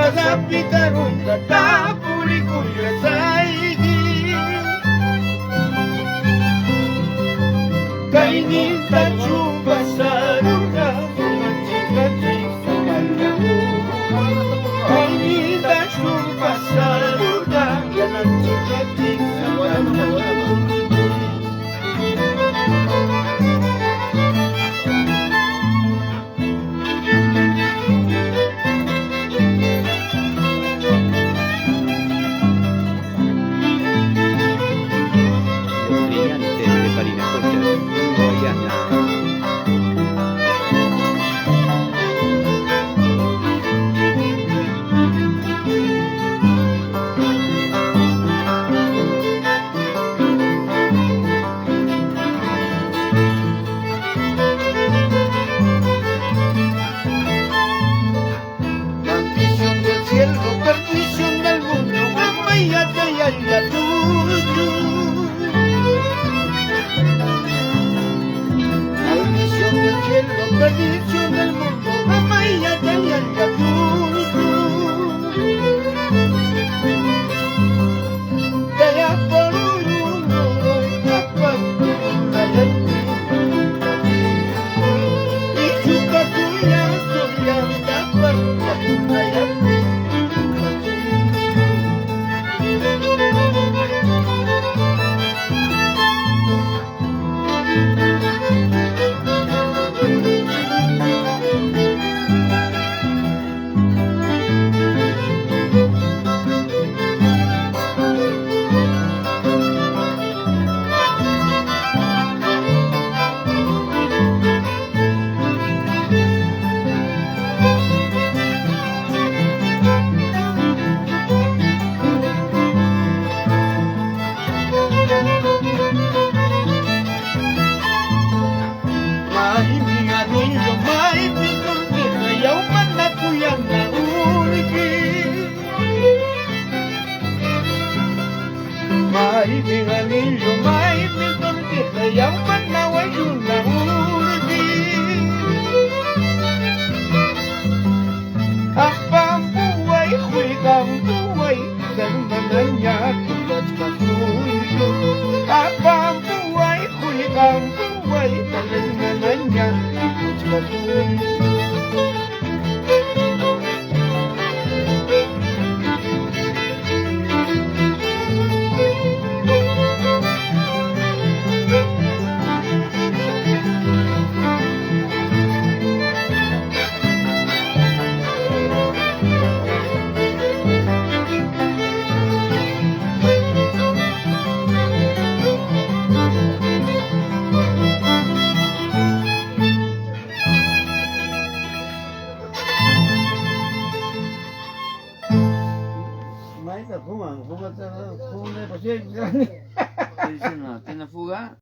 Pitaron katapuri kuya saigi Kainita chupa saruga Machika chisa kalamu Kainita chupa saruga Machika chisa kalamu Perdición del mundo, amaya de Daya por uno, y chupa tuya, Mai binganillo, mai pintortita, yang mana wajuna urdi. Apa buai kui kang buai, dan mananya tugas kasuyo. Apa buai kui kang buai, dan mananya tugas kasuyo. ¿Cómo? ¿Cómo te fuga?